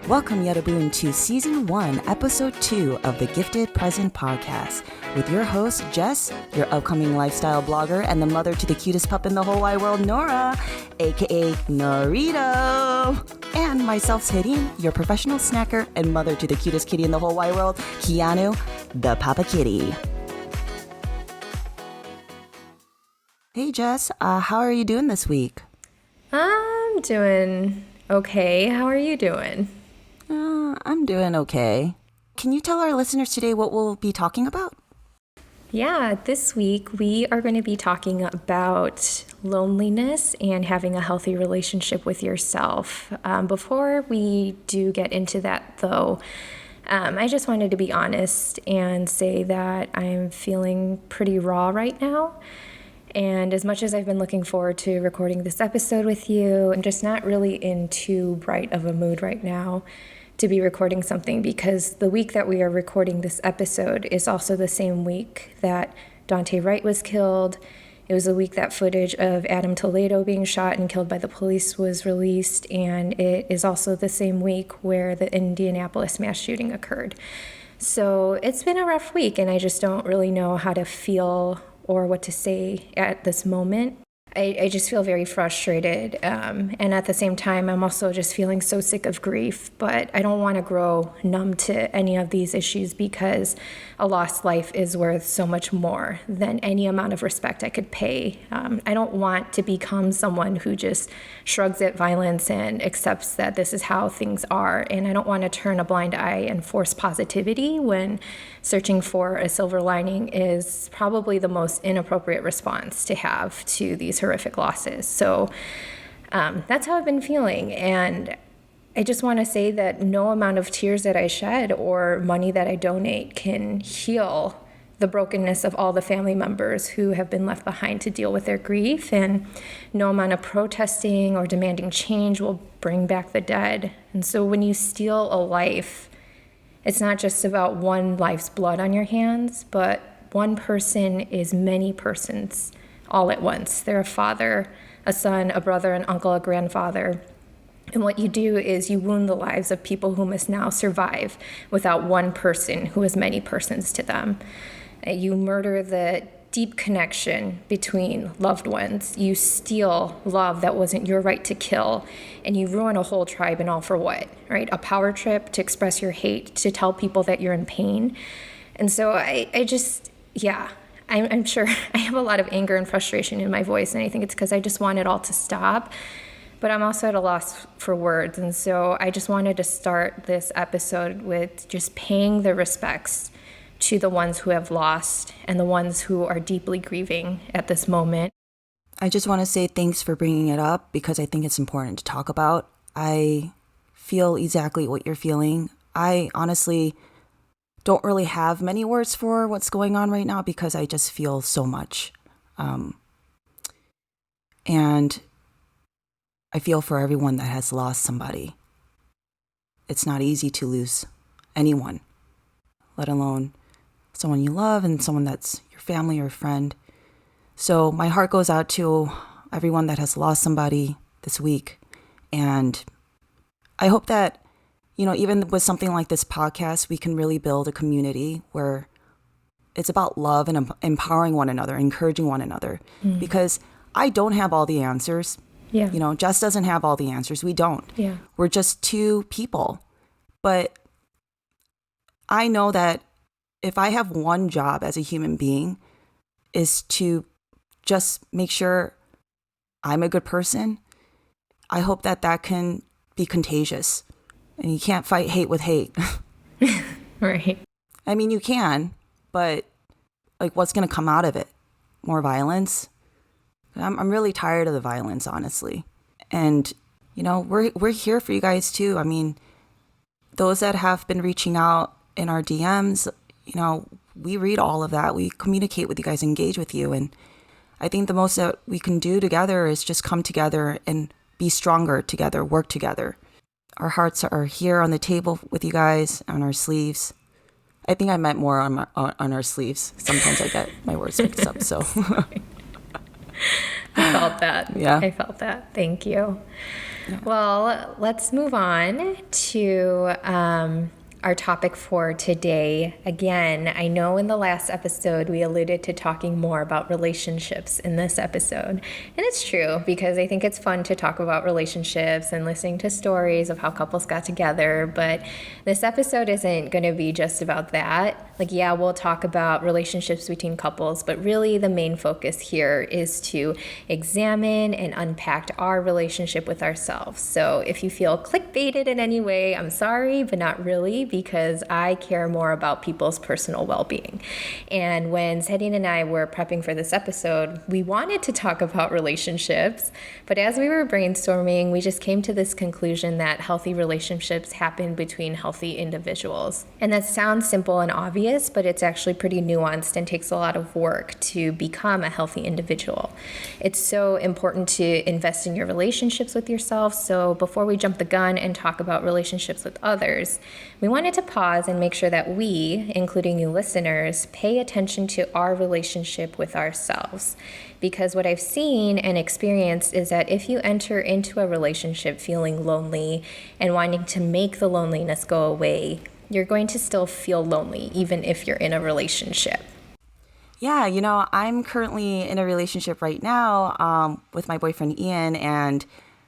Welcome, Yadaboon, to Season 1, Episode 2 of the Gifted Present Podcast with your host, Jess, your upcoming lifestyle blogger, and the mother to the cutest pup in the whole wide world, Nora, aka Norito, and myself, Sehlynn, your professional snacker and mother to the cutest kitty in the whole wide world, Keanu, the Papa Kitty. Hey, Jess, how are you doing this week? I'm doing okay. How are you doing? I'm doing okay. Can you tell our listeners today what we'll be talking about? Yeah, this week we are going to be talking about loneliness and having a healthy relationship with yourself. Before we do get into that, though, I just wanted to be honest and say that I'm feeling pretty raw right now. And as much as I've been looking forward to recording this episode with you, I'm just not really in too bright of a mood right now to be recording something, because the week that we are recording this episode is also the same week that Daunte Wright was killed. It was a week that footage of Adam Toledo being shot and killed by the police was released, and it is also the same week where the Indianapolis mass shooting occurred. So it's been a rough week, and I just don't really know how to feel or what to say at this moment. I just feel very frustrated. And at the same time, I'm also just feeling so sick of grief. But I don't want to grow numb to any of these issues, because a lost life is worth so much more than any amount of respect I could pay. I don't want to become someone who just shrugs at violence and accepts that this is how things are. And I don't want to turn a blind eye and force positivity when searching for a silver lining is probably the most inappropriate response to have to these horrific losses. So that's how I've been feeling. And I just want to say that no amount of tears that I shed or money that I donate can heal the brokenness of all the family members who have been left behind to deal with their grief. And no amount of protesting or demanding change will bring back the dead. And so when you steal a life, it's not just about one life's blood on your hands, but one person is many persons all at once. They're a father, a son, a brother, an uncle, a grandfather. And what you do is you wound the lives of people who must now survive without one person who has many persons to them. You murder the deep connection between loved ones. You steal love that wasn't your right to kill, and you ruin a whole tribe, and all for what, right? A power trip to express your hate, to tell people that you're in pain. And so I'm sure I have a lot of anger and frustration in my voice, and I think it's because I just want it all to stop. But I'm also at a loss for words, and so I just wanted to start this episode with just paying the respects to the ones who have lost and the ones who are deeply grieving at this moment. I just want to say thanks for bringing it up, because I think it's important to talk about. I feel exactly what you're feeling. I honestly don't really have many words for what's going on right now, because I just feel so much. And I feel for everyone that has lost somebody. It's not easy to lose anyone, let alone someone you love and someone that's your family or friend. So my heart goes out to everyone that has lost somebody this week. And I hope that, even with something like this podcast, we can really build a community where it's about love and empowering one another, encouraging one another. Because I don't have all the answers. Yeah. Jess doesn't have all the answers. We don't. Yeah. We're just two people. But I know that if I have one job as a human being, is to just make sure I'm a good person, I hope that that can be contagious. And you can't fight hate with hate. Right. I mean, you can, but what's going to come out of it? More violence? I'm really tired of the violence, honestly. And, we're here for you guys too. I mean, those that have been reaching out in our DMs, we read all of that. We communicate with you guys, engage with you. And I think the most that we can do together is just come together and be stronger together, work together. Our hearts are here on the table with you guys, on our sleeves. I think I meant more on our sleeves. Sometimes I get my words mixed up, so. I felt that. Yeah. I felt that. Thank you. Yeah. Well, let's move on to our topic for today. Again, I know in the last episode we alluded to talking more about relationships in this episode. And it's true, because I think it's fun to talk about relationships and listening to stories of how couples got together. But this episode isn't going to be just about that. Like, yeah, we'll talk about relationships between couples, but really the main focus here is to examine and unpack our relationship with ourselves. So if you feel clickbaited in any way, I'm sorry, but not really, because I care more about people's personal well-being. And when Sehlynn and I were prepping for this episode, we wanted to talk about relationships, but as we were brainstorming, we just came to this conclusion that healthy relationships happen between healthy individuals. And that sounds simple and obvious, but it's actually pretty nuanced and takes a lot of work to become a healthy individual. It's so important to invest in your relationships with yourself. So before we jump the gun and talk about relationships with others, we wanted to pause and make sure that we, including you listeners, pay attention to our relationship with ourselves. Because what I've seen and experienced is that if you enter into a relationship feeling lonely and wanting to make the loneliness go away, you're going to still feel lonely, even if you're in a relationship. Yeah, I'm currently in a relationship right now with my boyfriend, Ian, and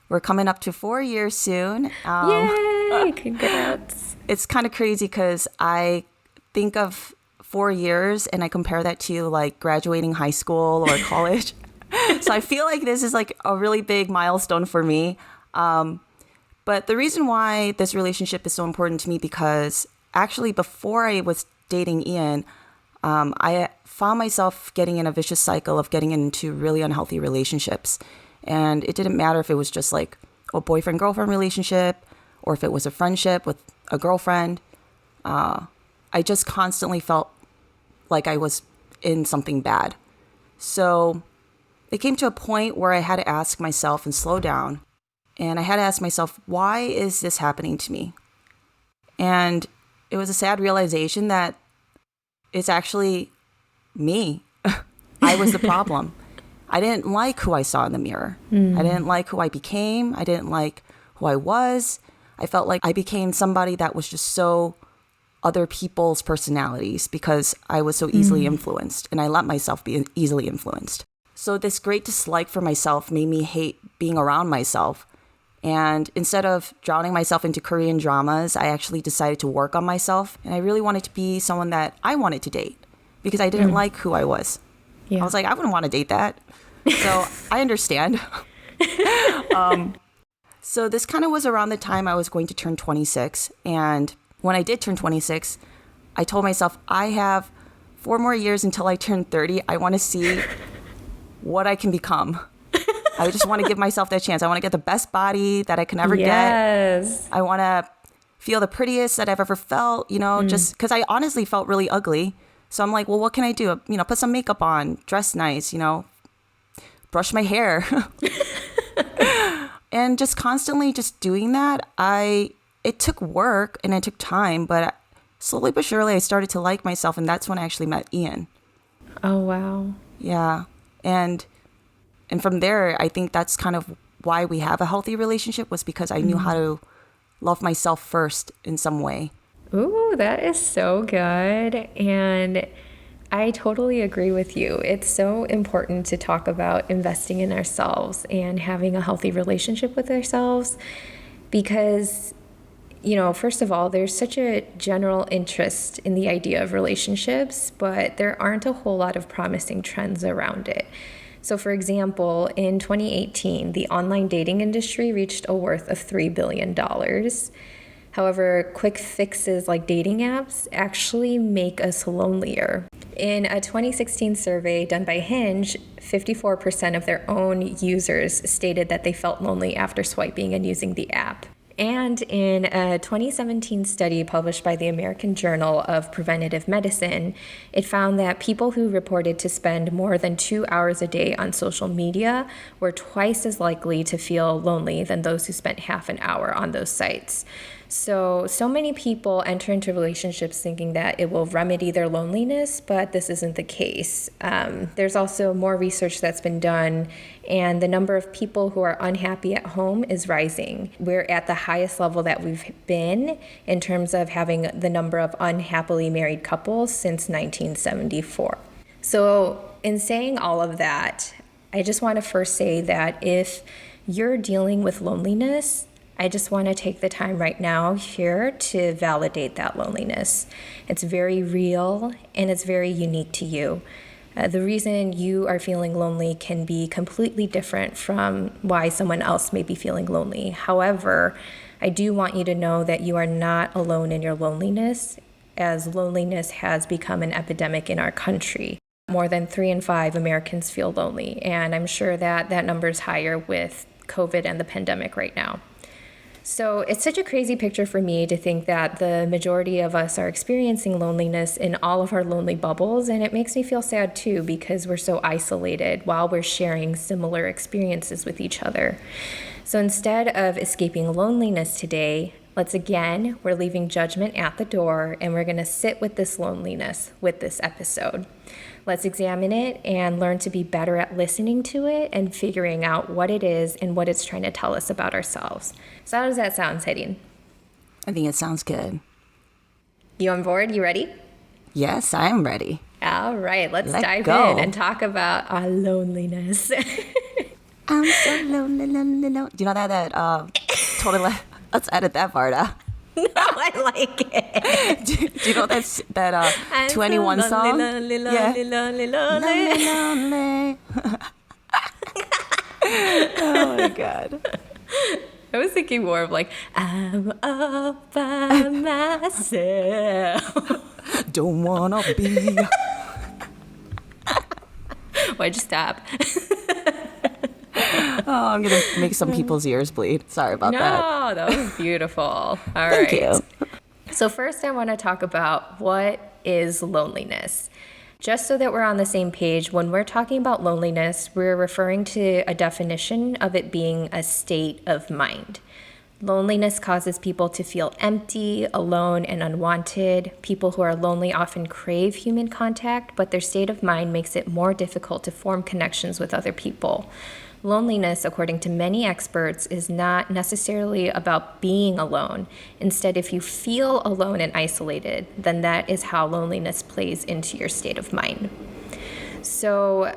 we're coming up to 4 years soon. Yay! Congrats. It's kind of crazy because I think of 4 years and I compare that to like graduating high school or college. So I feel like this is like a really big milestone for me. But the reason why this relationship is so important to me, because actually before I was dating Ian, I found myself getting in a vicious cycle of getting into really unhealthy relationships. And it didn't matter if it was just like a boyfriend-girlfriend relationship or if it was a friendship with a girlfriend. I just constantly felt like I was in something bad. So it came to a point where I had to ask myself and slow down. And I had to ask myself, why is this happening to me? And it was a sad realization that it's actually me. I was the problem. I didn't like who I saw in the mirror. I didn't like who I became. I didn't like who I was. I felt like I became somebody that was just so other people's personalities because I was so easily influenced, and I let myself be easily influenced. So this great dislike for myself made me hate being around myself. And instead of drowning myself into Korean dramas, I actually decided to work on myself. And I really wanted to be someone that I wanted to date because I didn't like who I was. Yeah. I was like, I wouldn't want to date that. So I understand. So this kind of was around the time I was going to turn 26. And when I did turn 26, I told myself, I have 4 more years until I turn 30. I want to see what I can become. I just want to give myself that chance. I want to get the best body that I can ever get. I want to feel the prettiest that I've ever felt, just because I honestly felt really ugly. So I'm like, well, what can I do? Put some makeup on, dress nice, brush my hair. And just constantly just doing that, it took work and it took time, but slowly but surely I started to like myself. And that's when I actually met Ian. Oh, wow. Yeah. And from there, I think that's kind of why we have a healthy relationship, was because I knew how to love myself first in some way. Ooh, that is so good. And I totally agree with you. It's so important to talk about investing in ourselves and having a healthy relationship with ourselves because, first of all, there's such a general interest in the idea of relationships, but there aren't a whole lot of promising trends around it. So for example, in 2018, the online dating industry reached a worth of $3 billion. However, quick fixes like dating apps actually make us lonelier. In a 2016 survey done by Hinge, 54% of their own users stated that they felt lonely after swiping and using the app. And in a 2017 study published by the American Journal of Preventive Medicine, it found that people who reported to spend more than 2 hours a day on social media were twice as likely to feel lonely than those who spent half an hour on those sites. So many people enter into relationships thinking that it will remedy their loneliness, but this isn't the case. There's also more research that's been done, and the number of people who are unhappy at home is rising. We're at the highest level that we've been in terms of having the number of unhappily married couples since 1974. So in saying all of that, I just want to first say that if you're dealing with loneliness, I just want to take the time right now here to validate that loneliness. It's very real and it's very unique to you. The reason you are feeling lonely can be completely different from why someone else may be feeling lonely. However, I do want you to know that you are not alone in your loneliness, as loneliness has become an epidemic in our country. More than 3 in 5 Americans feel lonely, and I'm sure that that number is higher with COVID and the pandemic right now. So it's such a crazy picture for me to think that the majority of us are experiencing loneliness in all of our lonely bubbles, and it makes me feel sad too because we're so isolated while we're sharing similar experiences with each other. So instead of escaping loneliness today, we're leaving judgment at the door, and we're going to sit with this loneliness with this episode. Let's examine it and learn to be better at listening to it and figuring out what it is and what it's trying to tell us about ourselves. So how does that sound, Sehlynn? I think it sounds good. You on board? You ready? Yes, I am ready. All right, let's dive go. in and talk about our loneliness. I'm so lonely, lonely, lonely. Do you know that totally, let's edit that part out. No, I like it. Do you know that 21 so song? Lonely, Yeah. lonely. Lonely. Oh my God. I was thinking more of like, I'm all by myself. Don't wanna be. Why'd you stop? Oh, I'm gonna make some people's ears bleed. Sorry about that. No, that was beautiful. All Thank right. you. So first I want to talk about what is loneliness. Just so that we're on the same page, when we're talking about loneliness, we're referring to a definition of it being a state of mind. Loneliness causes people to feel empty, alone, and unwanted. People who are lonely often crave human contact, but their state of mind makes it more difficult to form connections with other people. Loneliness, according to many experts, is not necessarily about being alone. Instead, if you feel alone and isolated, then that is how loneliness plays into your state of mind. So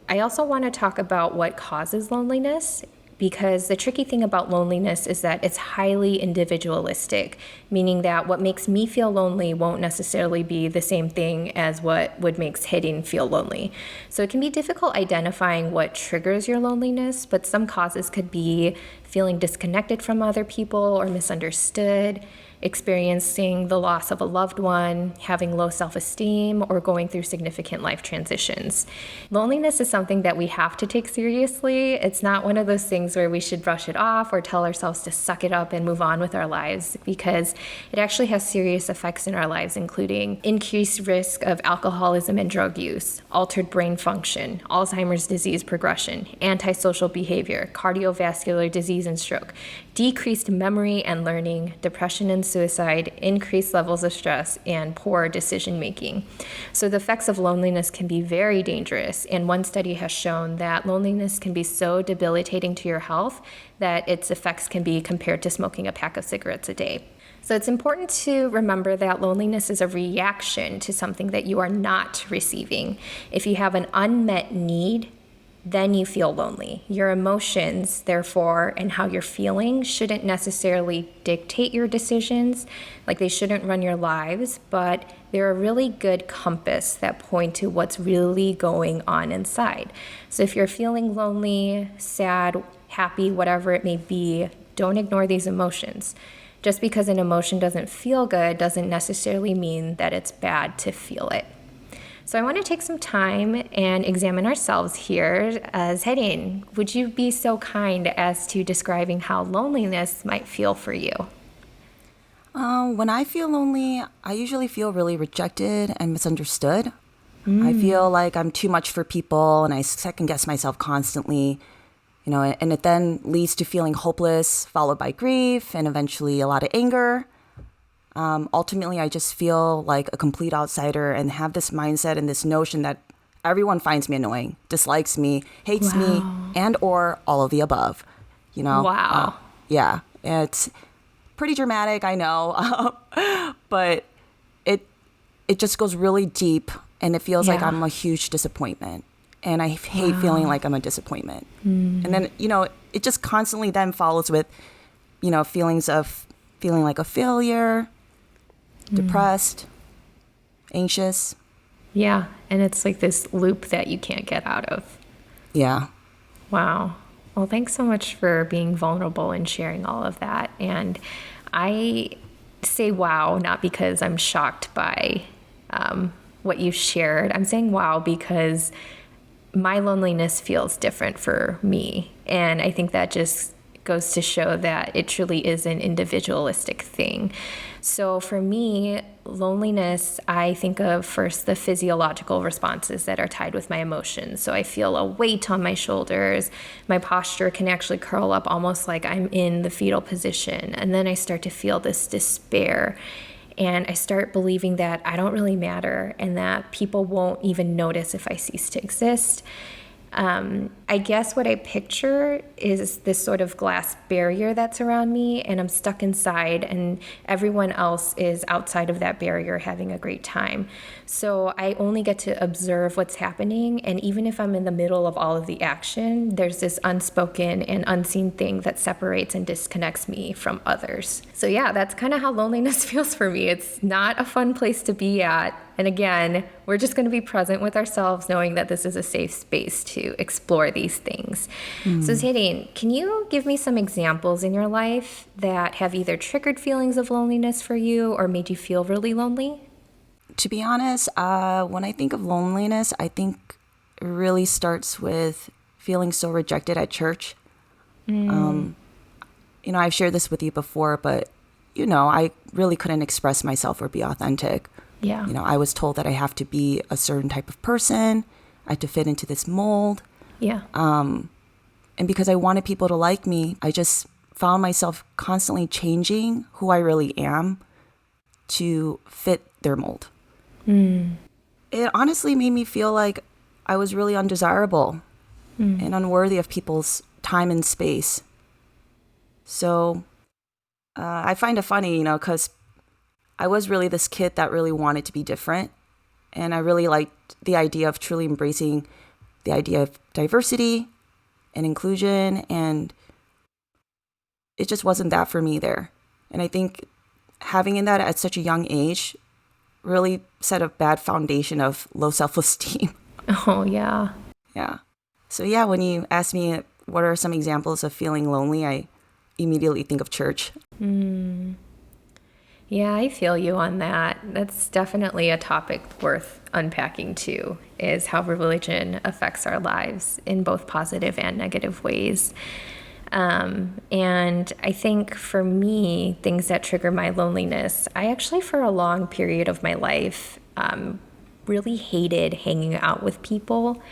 I also want to talk about what causes loneliness, because the tricky thing about loneliness is that it's highly individualistic, meaning that what makes me feel lonely won't necessarily be the same thing as what would make Sehlynn feel lonely. So it can be difficult identifying what triggers your loneliness, but some causes could be feeling disconnected from other people or misunderstood, experiencing the loss of a loved one, having low self-esteem, or going through significant life transitions. Loneliness is something that we have to take seriously. It's not one of those things where we should brush it off or tell ourselves to suck it up and move on with our lives, because it actually has serious effects in our lives, including increased risk of alcoholism and drug use, altered brain function, Alzheimer's disease progression, antisocial behavior, cardiovascular disease and stroke, decreased memory and learning, depression and suicide, increased levels of stress, and poor decision making. So the effects of loneliness can be very dangerous, and one study has shown that loneliness can be so debilitating to your health that its effects can be compared to smoking a pack of cigarettes a day. So it's important to remember that loneliness is a reaction to something that you are not receiving. If you have an unmet need, then you feel lonely. Your emotions, therefore, and how you're feeling shouldn't necessarily dictate your decisions, like they shouldn't run your lives, but they're a really good compass that point to what's really going on inside. So if you're feeling lonely, sad, happy, whatever it may be, don't ignore these emotions. Just because an emotion doesn't feel good doesn't necessarily mean that it's bad to feel it. So I want to take some time and examine ourselves here. Sehlynn, would you be so kind as to describing how loneliness might feel for you? When I feel lonely, I usually feel really rejected and misunderstood. I feel like I'm too much for people and I second guess myself constantly. And it then leads to feeling hopeless, followed by grief, and eventually a lot of anger. Ultimately, I just feel like a complete outsider and have this mindset and this notion that everyone finds me annoying, dislikes me, hates me, and or all of the above. Wow. Yeah, it's pretty dramatic, I know, but it just goes really deep, and it feels like I'm a huge disappointment. And I hate feeling like I'm a disappointment. And then, it just constantly then follows with, feelings of feeling like a failure, depressed, anxious. Yeah. And it's like this loop that you can't get out of. Yeah. Wow. Well, thanks so much for being vulnerable and sharing all of that. And I say wow, not because I'm shocked by what you shared. I'm saying wow because my loneliness feels different for me. And I think that just goes to show that it truly is an individualistic thing. So for me, loneliness, I think of first the physiological responses that are tied with my emotions. So I feel a weight on my shoulders. My posture can actually curl up almost like I'm in the fetal position. And then I start to feel this despair. And I start believing that I don't really matter and that people won't even notice if I cease to exist. I guess what I picture is this sort of glass barrier that's around me, and I'm stuck inside, and everyone else is outside of that barrier having a great time. So I only get to observe what's happening, and even if I'm in the middle of all of the action, there's this unspoken and unseen thing that separates and disconnects me from others. So yeah, that's kind of how loneliness feels for me. It's not a fun place to be at. And again, we're just going to be present with ourselves, knowing that this is a safe space to explore these things. So Sehlynn, can you give me some examples in your life that have either triggered feelings of loneliness for you or made you feel really lonely? To be honest, when I think of loneliness, I think it really starts with feeling so rejected at church. I've shared this with you before, but, I really couldn't express myself or be authentic. Yeah. I was told that I have to be a certain type of person. I had to fit into this mold. Yeah. And because I wanted people to like me, I just found myself constantly changing who I really am to fit their mold. It honestly made me feel like I was really undesirable and unworthy of people's time and space. So I find it funny, because I was really this kid that really wanted to be different. And I really liked the idea of truly embracing the idea of diversity and inclusion. And it just wasn't that for me there. And I think having that at such a young age really set a bad foundation of low self-esteem. Oh, yeah. Yeah. So yeah, when you ask me what are some examples of feeling lonely, I immediately think of church. Yeah, I feel you on that. That's definitely a topic worth unpacking too, is how religion affects our lives in both positive and negative ways. And I think for me, things that trigger my loneliness, I actually for a long period of my life really hated hanging out with people.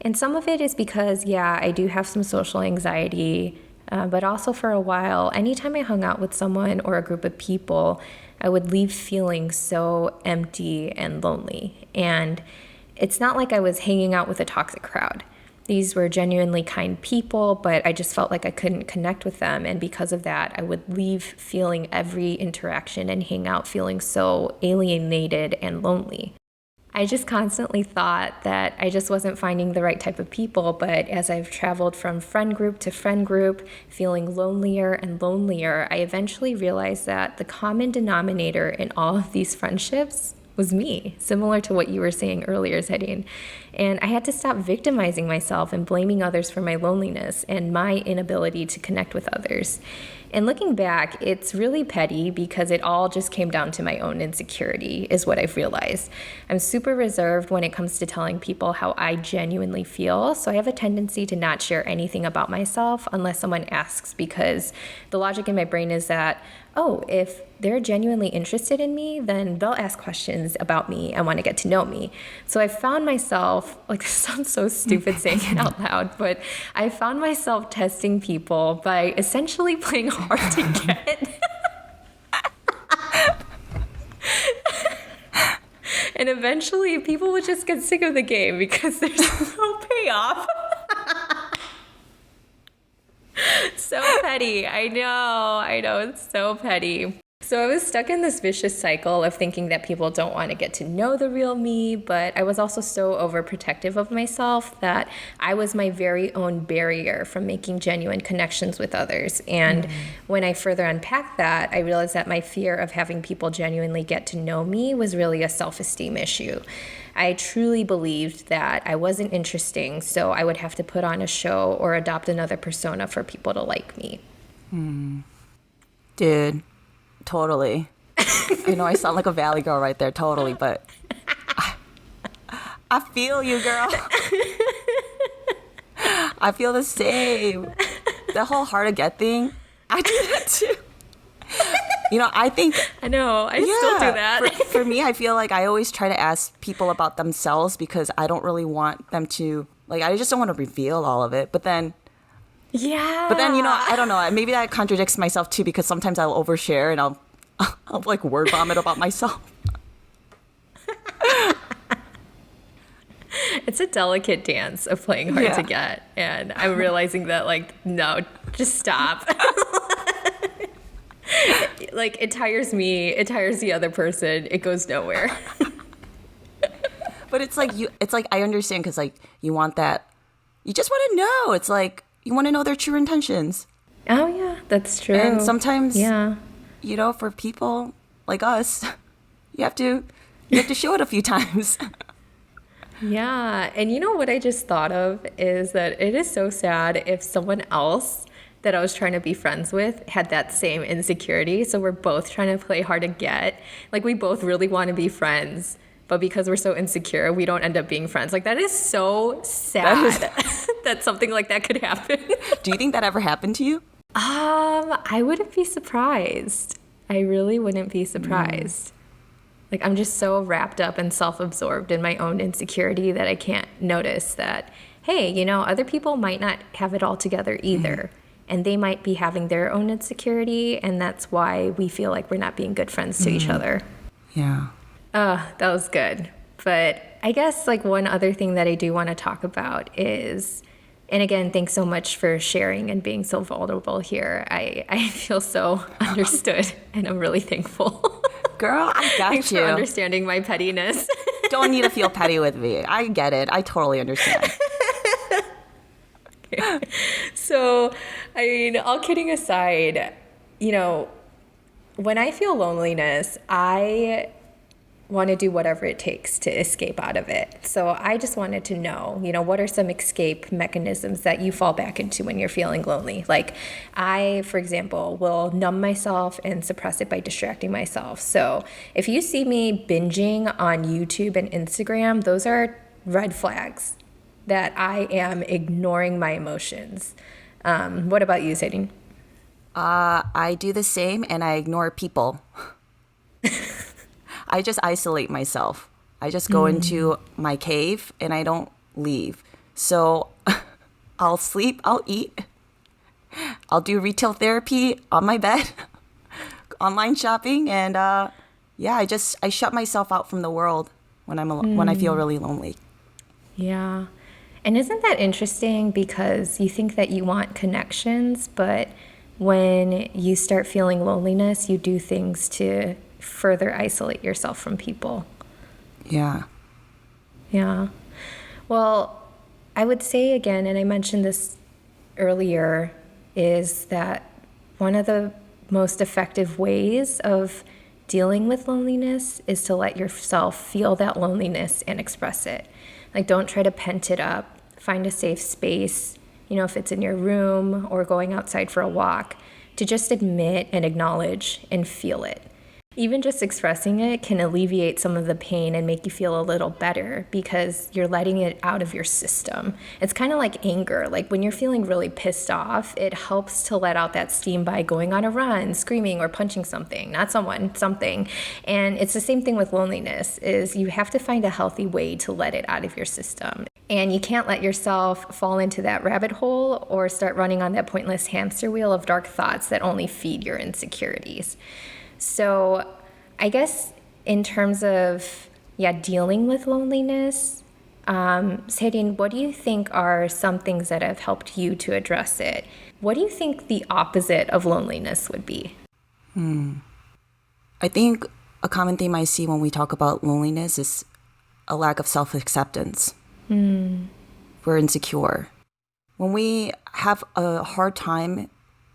And some of it is because, yeah, I do have some social anxiety. But also for a while, anytime I hung out with someone or a group of people, I would leave feeling so empty and lonely. And it's not like I was hanging out with a toxic crowd. These were genuinely kind people, but I just felt like I couldn't connect with them. And because of that, I would leave feeling every interaction and hang out feeling so alienated and lonely. I just constantly thought that I just wasn't finding the right type of people, but as I've traveled from friend group to friend group, feeling lonelier and lonelier, I eventually realized that the common denominator in all of these friendships was me, similar to what you were saying earlier, Sehlynn. And I had to stop victimizing myself and blaming others for my loneliness and my inability to connect with others. And looking back, it's really petty because it all just came down to my own insecurity, is what I've realized. I'm super reserved when it comes to telling people how I genuinely feel, so I have a tendency to not share anything about myself unless someone asks, because the logic in my brain is that, oh, if they're genuinely interested in me, then they'll ask questions about me and want to get to know me. So I found myself myself, like, this sounds so stupid saying it out loud, but I found myself testing people by essentially playing hard to get. And eventually people would just get sick of the game because there's no payoff. So petty. I know. It's so petty. So I was stuck in this vicious cycle of thinking that people don't want to get to know the real me, but I was also so overprotective of myself that I was my very own barrier from making genuine connections with others. And when I further unpacked that, I realized that my fear of having people genuinely get to know me was really a self-esteem issue. I truly believed that I wasn't interesting, so I would have to put on a show or adopt another persona for people to like me. Dude, totally. I know I sound like a valley girl right there, totally, but I feel you, girl. I feel the same. The whole hard to get thing, I do that too. I think... I know, I still do that. For me, I feel like I always try to ask people about themselves because I don't really want them to... Like, I just don't want to reveal all of it. But then... Yeah. But then, I don't know. Maybe that contradicts myself too because sometimes I'll overshare and I'll like word vomit about myself. It's a delicate dance of playing hard to get. And I'm realizing that, like, no, just stop. Like, it tires me, it tires the other person, it goes nowhere. But it's like I understand because like you want that, you just want to know. It's like you want to know their true intentions. Oh yeah, that's true. And sometimes, for people like us, you have to show it a few times. Yeah, and what I just thought of is that it is so sad if someone else that I was trying to be friends with had that same insecurity. So we're both trying to play hard to get. Like, we both really want to be friends, but because we're so insecure, we don't end up being friends. Like, that is so sad that something like that could happen. Do you think that ever happened to you? I wouldn't be surprised. I really wouldn't be surprised. Like, I'm just so wrapped up and self-absorbed in my own insecurity that I can't notice that, hey, other people might not have it all together either. And they might be having their own insecurity, and that's why we feel like we're not being good friends to each other. Yeah. That was good. But I guess, like, one other thing that I do want to talk about is, and again, thanks so much for sharing and being so vulnerable here. I feel so understood, and I'm really thankful. Girl, I got Thanks for understanding my pettiness. Don't need to feel petty with me. I get it. I totally understand. So, I mean, all kidding aside, when I feel loneliness, I want to do whatever it takes to escape out of it. So I just wanted to know, what are some escape mechanisms that you fall back into when you're feeling lonely? Like, I, for example, will numb myself and suppress it by distracting myself. So if you see me binging on YouTube and Instagram, those are red flags that I am ignoring my emotions. What about you, Sehlynn? I do the same, and I ignore people. I just isolate myself. I just go into my cave, and I don't leave. So I'll sleep, I'll eat, I'll do retail therapy on my bed, online shopping, and I shut myself out from the world when when I feel really lonely. Yeah. And isn't that interesting? Because you think that you want connections, but when you start feeling loneliness, you do things to further isolate yourself from people. Yeah. Yeah. Well, I would say again, and I mentioned this earlier, is that one of the most effective ways of dealing with loneliness is to let yourself feel that loneliness and express it. Like, don't try to pent it up. Find a safe space, if it's in your room or going outside for a walk, to just admit and acknowledge and feel it. Even just expressing it can alleviate some of the pain and make you feel a little better because you're letting it out of your system. It's kind of like anger. Like when you're feeling really pissed off, it helps to let out that steam by going on a run, screaming, or punching something, not someone, something. And it's the same thing with loneliness, is you have to find a healthy way to let it out of your system. And you can't let yourself fall into that rabbit hole or start running on that pointless hamster wheel of dark thoughts that only feed your insecurities. So I guess in terms of, dealing with loneliness, Sehlynn, what do you think are some things that have helped you to address it? What do you think the opposite of loneliness would be? I think a common theme I see when we talk about loneliness is a lack of self-acceptance. We're insecure. When we have a hard time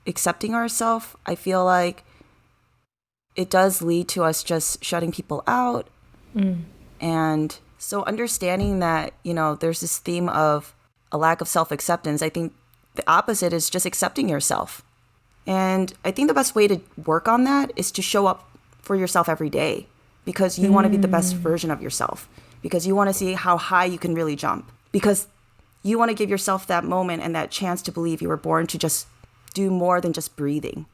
accepting ourselves, I feel like it does lead to us just shutting people out. And so understanding that, there's this theme of a lack of self-acceptance, I think the opposite is just accepting yourself. And I think the best way to work on that is to show up for yourself every day, because you want to be the best version of yourself, because you want to see how high you can really jump, because you want to give yourself that moment and that chance to believe you were born to just do more than just breathing.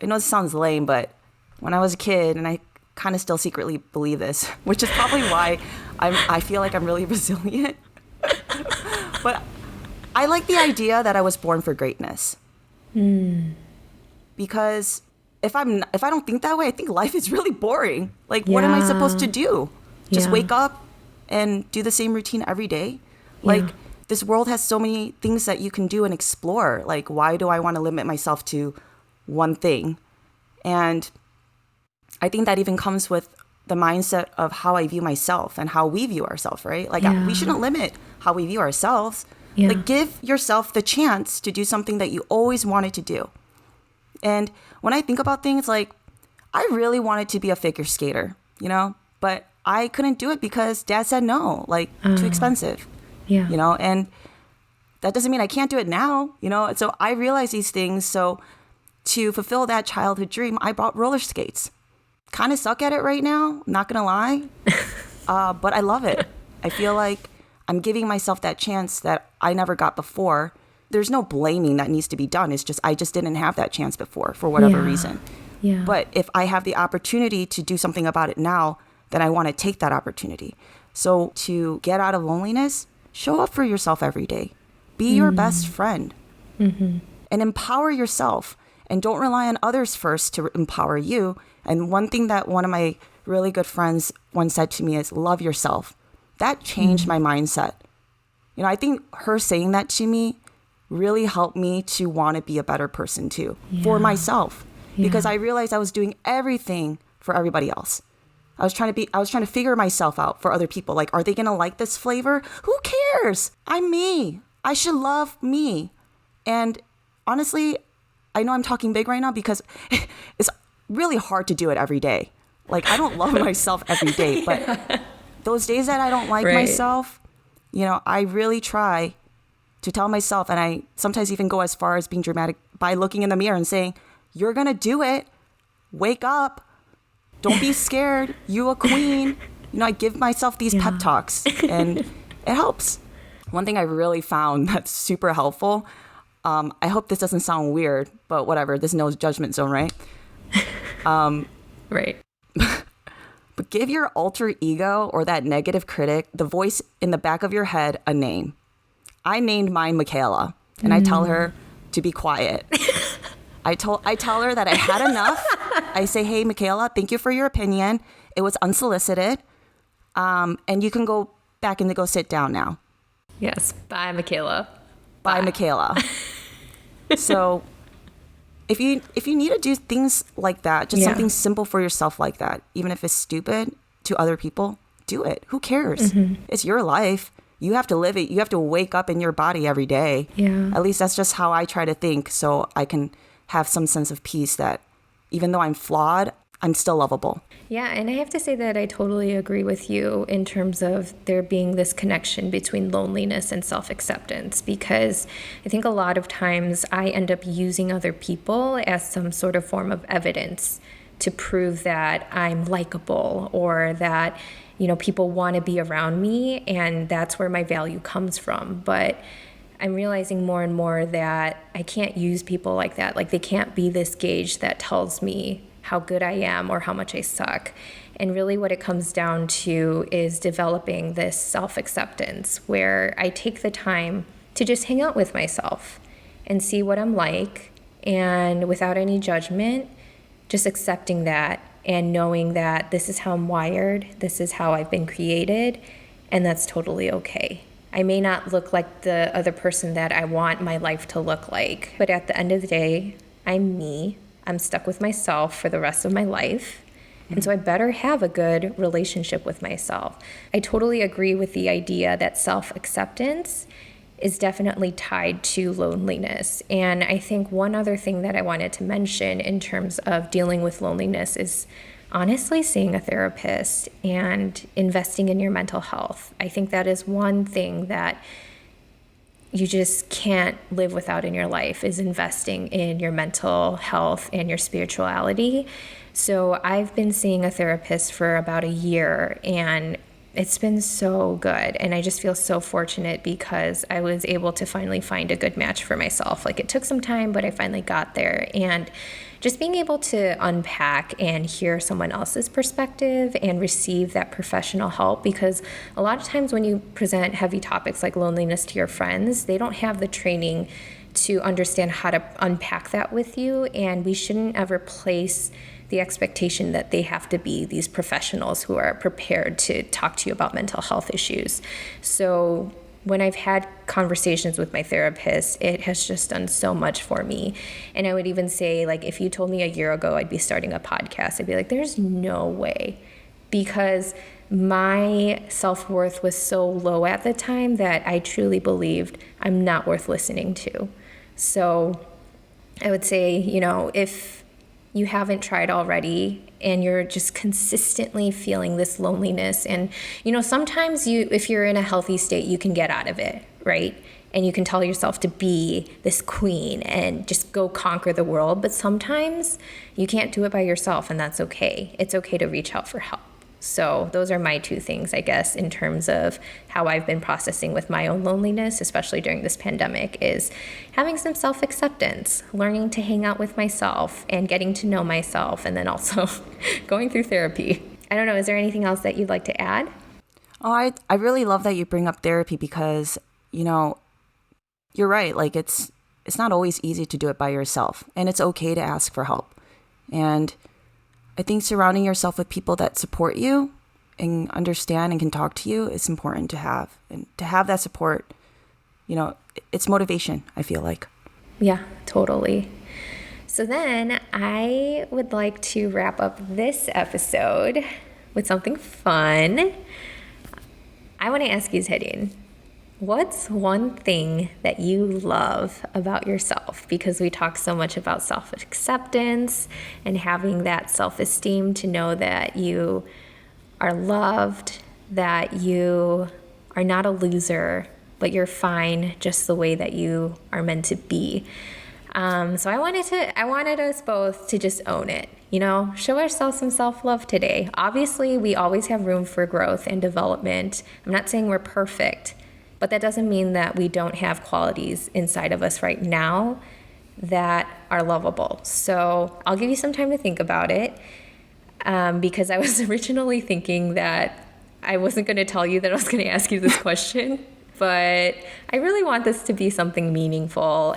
I know this sounds lame, but when I was a kid, and I kind of still secretly believe this, which is probably why I feel like I'm really resilient. But I like the idea that I was born for greatness. Because if I don't think that way, I think life is really boring. Like, what am I supposed to do? Just wake up and do the same routine every day? Like, this world has so many things that you can do and explore. Like, why do I want to limit myself to one thing? And I think that even comes with the mindset of how I view myself and how we view ourselves, right? Like, we shouldn't limit how we view ourselves. Like, give yourself the chance to do something that you always wanted to do. And when I think about things, like, I really wanted to be a figure skater, but I couldn't do it because Dad said no, like, too expensive, and that doesn't mean I can't do it now, So I realized these things. So to fulfill that childhood dream, I bought roller skates. Kind of suck at it right now, not gonna lie, but I love it. I feel like I'm giving myself that chance that I never got before. There's no blaming that needs to be done. It's just I just didn't have that chance before for whatever reason. But if I have the opportunity to do something about it now, then I want to take that opportunity. So to get out of loneliness, show up for yourself every day. Be your best friend. And empower yourself. And don't rely on others first to empower you. And one thing that one of my really good friends once said to me is, love yourself. That changed my mindset. I think her saying that to me really helped me to want to be a better person too, for myself. Because I realized I was doing everything for everybody else. I was trying to figure myself out for other people. Like, are they going to like this flavor? Who cares? I'm me. I should love me. And honestly, I know I'm talking big right now because it's really hard to do it every day. Like, I don't love myself every day, but those days that I don't like myself, I really try to tell myself, and I sometimes even go as far as being dramatic by looking in the mirror and saying, you're going to do it. Wake up. Don't be scared. You a queen. I give myself these pep talks, and it helps. One thing I really found that's super helpful, I hope this doesn't sound weird, but whatever. There's no judgment zone, right? Right. But give your alter ego or that negative critic, the voice in the back of your head, a name. I named mine Michaela, and I tell her to be quiet. I tell her that I had enough. I say, hey, Michaela, thank you for your opinion. It was unsolicited. And you can go back and go sit down now. Yes. Bye, Michaela. Bye, Michaela. So if you need to do things like that, just something simple for yourself like that, even if it's stupid to other people, do it. Who cares? It's your life. You have to live it. You have to wake up in your body every day. At least that's just how I try to think, so I can have some sense of peace that even though I'm flawed, I'm still lovable. Yeah, and I have to say that I totally agree with you in terms of there being this connection between loneliness and self-acceptance, because I think a lot of times I end up using other people as some sort of form of evidence to prove that I'm likable or that, people want to be around me, and that's where my value comes from. But I'm realizing more and more that I can't use people like that. Like, they can't be this gauge that tells me how good I am or how much I suck. And really what it comes down to is developing this self-acceptance where I take the time to just hang out with myself and see what I'm like, and without any judgment, just accepting that and knowing that this is how I'm wired, this is how I've been created, and that's totally okay. I may not look like the other person that I want my life to look like, but at the end of the day, I'm me. I'm stuck with myself for the rest of my life. And so I better have a good relationship with myself. I totally agree with the idea that self-acceptance is definitely tied to loneliness. And I think one other thing that I wanted to mention in terms of dealing with loneliness is honestly seeing a therapist and investing in your mental health. I think that is one thing that you just can't live without in your life, is investing in your mental health and your spirituality. So I've been seeing a therapist for about a year, and it's been so good. And I just feel so fortunate because I was able to finally find a good match for myself. Like, it took some time, but I finally got there. And just being able to unpack and hear someone else's perspective and receive that professional help, because a lot of times when you present heavy topics like loneliness to your friends, they don't have the training to understand how to unpack that with you. And we shouldn't ever place the expectation that they have to be these professionals who are prepared to talk to you about mental health issues. So when I've had conversations with my therapist, it has just done so much for me. And I would even say, like, if you told me a year ago I'd be starting a podcast, I'd be like, there's no way. Because my self-worth was so low at the time that I truly believed I'm not worth listening to. So I would say, if you haven't tried already and you're just consistently feeling this loneliness, and sometimes if you're in a healthy state, you can get out of it, right? And you can tell yourself to be this queen and just go conquer the world. But sometimes you can't do it by yourself, and that's okay. It's okay to reach out for help. So those are my two things, I guess, in terms of how I've been processing with my own loneliness, especially during this pandemic, is having some self-acceptance, learning to hang out with myself and getting to know myself, and then also going through therapy. I don't know, is there anything else that you'd like to add? Oh, I really love that you bring up therapy because, you're right. Like, it's not always easy to do it by yourself, and it's okay to ask for help. And I think surrounding yourself with people that support you and understand and can talk to you is important to have. And to have that support, it's motivation, I feel like. Yeah, totally. So then I would like to wrap up this episode with something fun. I want to ask you, Sehlynn, what's one thing that you love about yourself? Because we talk so much about self-acceptance and having that self-esteem to know that you are loved, that you are not a loser, but you're fine just the way that you are meant to be. So I wanted us both to just own it, show ourselves some self-love today. Obviously, we always have room for growth and development. I'm not saying we're perfect, but that doesn't mean that we don't have qualities inside of us right now that are lovable. So I'll give you some time to think about it, because I was originally thinking that I wasn't going to tell you that I was going to ask you this question, but I really want this to be something meaningful,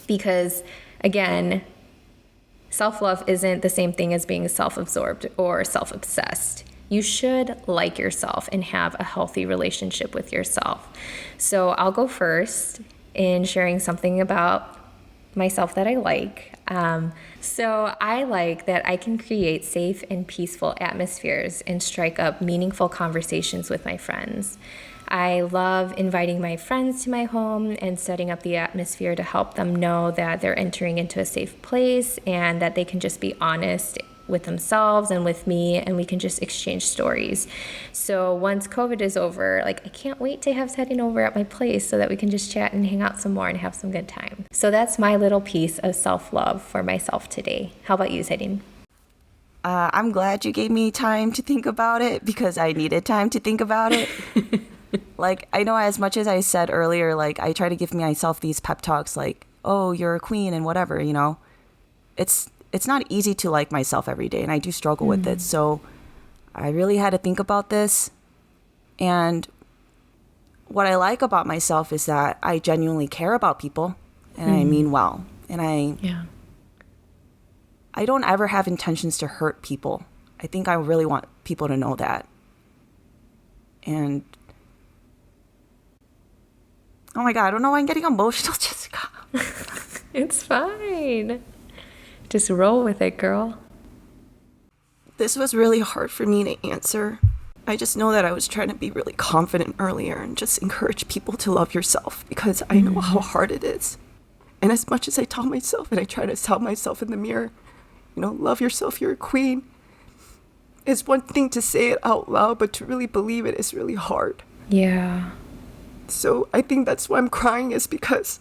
because, again, self-love isn't the same thing as being self-absorbed or self-obsessed. You should like yourself and have a healthy relationship with yourself. So I'll go first in sharing something about myself that I like. So I like that I can create safe and peaceful atmospheres and strike up meaningful conversations with my friends. I love inviting my friends to my home and setting up the atmosphere to help them know that they're entering into a safe place and that they can just be honest with themselves and with me, and we can just exchange stories. So once COVID is over, like I can't wait to have Sehlynn over at my place so that we can just chat and hang out some more and have some good time. So that's my little piece of self-love for myself today. How about you, Sehlynn? I'm glad you gave me time to think about it because I needed time to think about it. Like, I know as much as I said earlier, like, I try to give myself these pep talks like, oh, you're a queen and whatever, you know. It's not easy to like myself every day, and I do struggle with it. So I really had to think about this. And what I like about myself is that I genuinely care about people, and I mean well. And I don't ever have intentions to hurt people. I think I really want people to know that. And oh my God, I don't know why I'm getting emotional, Jessica. It's fine. Just roll with it, girl. This was really hard for me to answer. I just know that I was trying to be really confident earlier and just encourage people to love yourself because I know how hard it is. And as much as I tell myself and I try to tell myself in the mirror, you know, love yourself, you're a queen. It's one thing to say it out loud, but to really believe it is really hard. Yeah. So I think that's why I'm crying, is because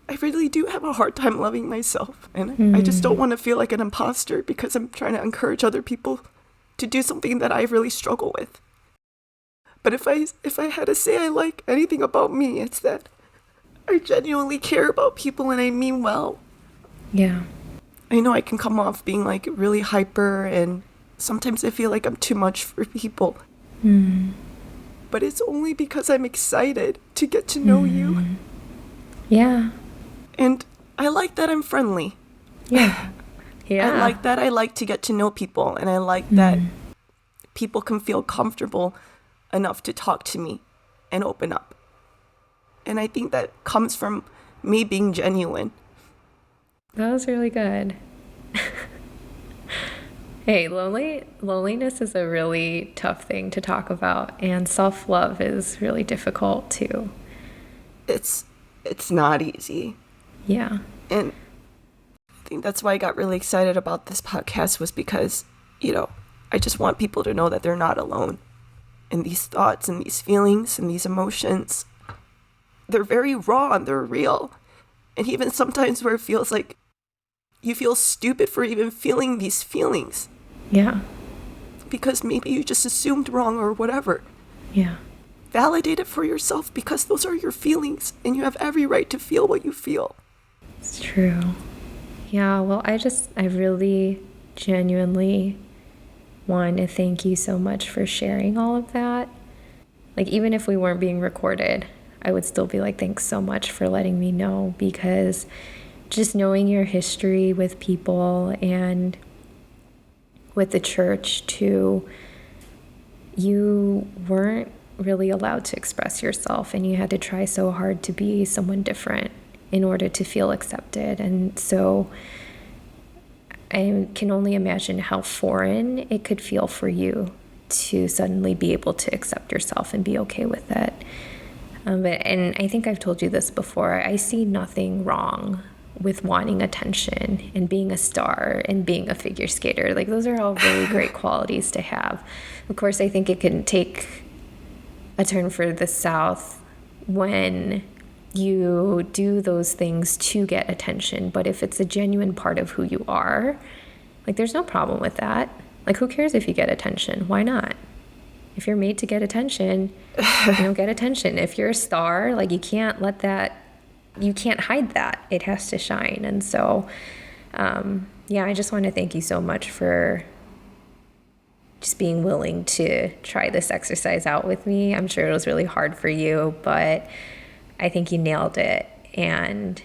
I really do have a hard time loving myself. And I just don't want to feel like an imposter because I'm trying to encourage other people to do something that I really struggle with. But if I had to say I like anything about me, it's that I genuinely care about people and I mean well. Yeah. I know I can come off being like really hyper, and sometimes I feel like I'm too much for people. But it's only because I'm excited to get to know you. Yeah. And I like that I'm friendly. Yeah. Yeah. I like that I like to get to know people, and I like that people can feel comfortable enough to talk to me and open up. And I think that comes from me being genuine. That was really good. Hey, loneliness is a really tough thing to talk about, and self-love is really difficult too. It's not easy. Yeah. And I think that's why I got really excited about this podcast, was because, you know, I just want people to know that they're not alone. And these thoughts and these feelings and these emotions, they're very raw and they're real. And even sometimes where it feels like you feel stupid for even feeling these feelings. Yeah. Because maybe you just assumed wrong or whatever. Yeah. Validate it for yourself because those are your feelings and you have every right to feel what you feel. It's true. Yeah, well, I really genuinely want to thank you so much for sharing all of that. Like, even if we weren't being recorded, I would still be like, thanks so much for letting me know, because just knowing your history with people and with the church too, you weren't really allowed to express yourself, and you had to try so hard to be someone different in order to feel accepted. And so I can only imagine how foreign it could feel for you to suddenly be able to accept yourself and be okay with it. And I think I've told you this before, I see nothing wrong with wanting attention and being a star and being a figure skater. Like, those are all really great qualities to have. Of course, I think it can take a turn for the south when you do those things to get attention. But if it's a genuine part of who you are, like, there's no problem with that. Like, who cares if you get attention? Why not? If you're made to get attention, get attention. If you're a star, like, you can't hide that. It has to shine. And so, I just want to thank you so much for just being willing to try this exercise out with me. I'm sure it was really hard for you, but I think you nailed it. And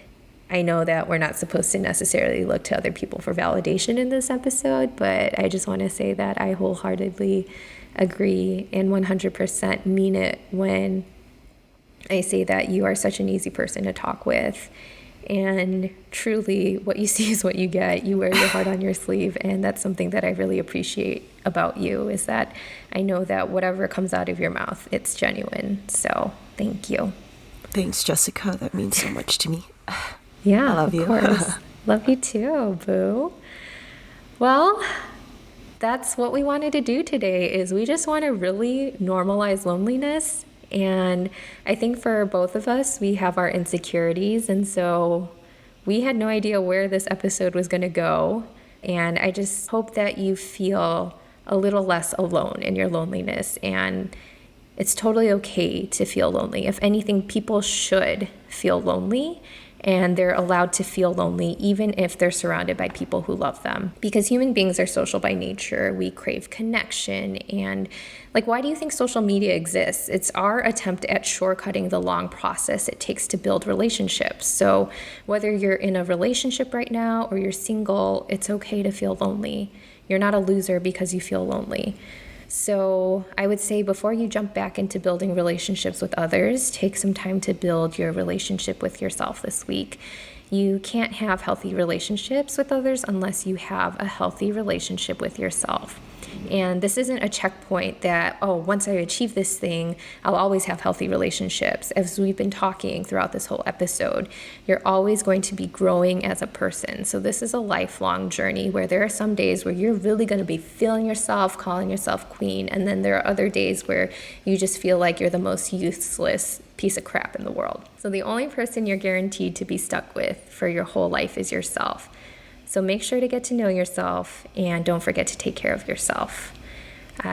I know that we're not supposed to necessarily look to other people for validation in this episode, but I just want to say that I wholeheartedly agree and 100% mean it when I say that you are such an easy person to talk with. And truly, what you see is what you get. You wear your heart on your sleeve, and that's something that I really appreciate about you, is that I know that whatever comes out of your mouth, it's genuine. So thank you. Thanks, Jessica. That means so much to me. Yeah, I love you. Of course. Love you too, boo. Well, that's what we wanted to do today, is we just want to really normalize loneliness. And I think for both of us, we have our insecurities. And so we had no idea where this episode was going to go. And I just hope that you feel a little less alone in your loneliness. And it's totally okay to feel lonely. If anything, people should feel lonely, and they're allowed to feel lonely even if they're surrounded by people who love them. Because human beings are social by nature. We crave connection. And why do you think social media exists? It's our attempt at shortcutting the long process it takes to build relationships. So whether you're in a relationship right now or you're single, it's okay to feel lonely. You're not a loser because you feel lonely. So I would say before you jump back into building relationships with others, take some time to build your relationship with yourself this week. You can't have healthy relationships with others unless you have a healthy relationship with yourself. And this isn't a checkpoint that, once I achieve this thing, I'll always have healthy relationships. As we've been talking throughout this whole episode, you're always going to be growing as a person. So this is a lifelong journey where there are some days where you're really going to be feeling yourself, calling yourself queen. And then there are other days where you just feel like you're the most useless piece of crap in the world. So the only person you're guaranteed to be stuck with for your whole life is yourself. So make sure to get to know yourself, and don't forget to take care of yourself.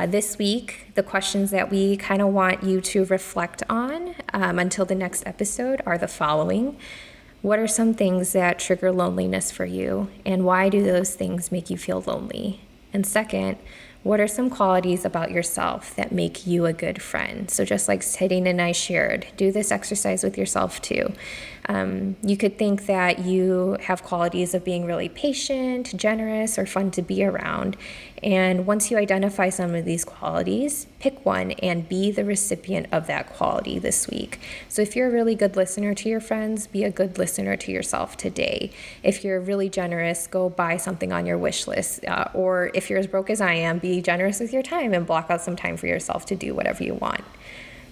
This week, the questions that we kind of want you to reflect on until the next episode are the following. What are some things that trigger loneliness for you, and why do those things make you feel lonely? And second, what are some qualities about yourself that make you a good friend? So just like Sehlynn and I shared, do this exercise with yourself too. You could think that you have qualities of being really patient, generous, or fun to be around. And once you identify some of these qualities, pick one and be the recipient of that quality this week. So if you're a really good listener to your friends, be a good listener to yourself today. If you're really generous, go buy something on your wish list. Or if you're as broke as I am, be generous with your time and block out some time for yourself to do whatever you want.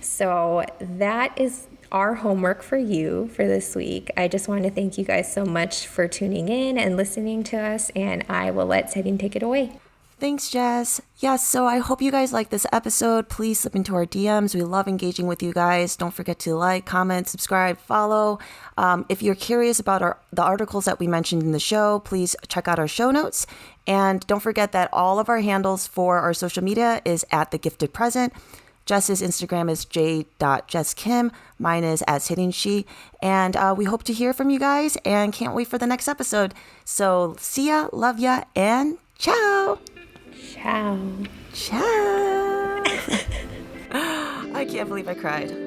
So that is our homework for you for this week. I just want to thank you guys so much for tuning in and listening to us, and I will let Sehlynn take it away. Thanks, Jess. Yes, so I hope you guys like this episode. Please slip into our DMs. We love engaging with you guys. Don't forget to like, comment, subscribe, follow. If you're curious about the articles that we mentioned in the show, please check out our show notes. And don't forget that all of our handles for our social media is at The Gifted Present. Jess's Instagram is j.jesskim. Mine is @hittingshe. And we hope to hear from you guys and can't wait for the next episode. So see ya, love ya, and ciao. Ciao. Ciao. I can't believe I cried.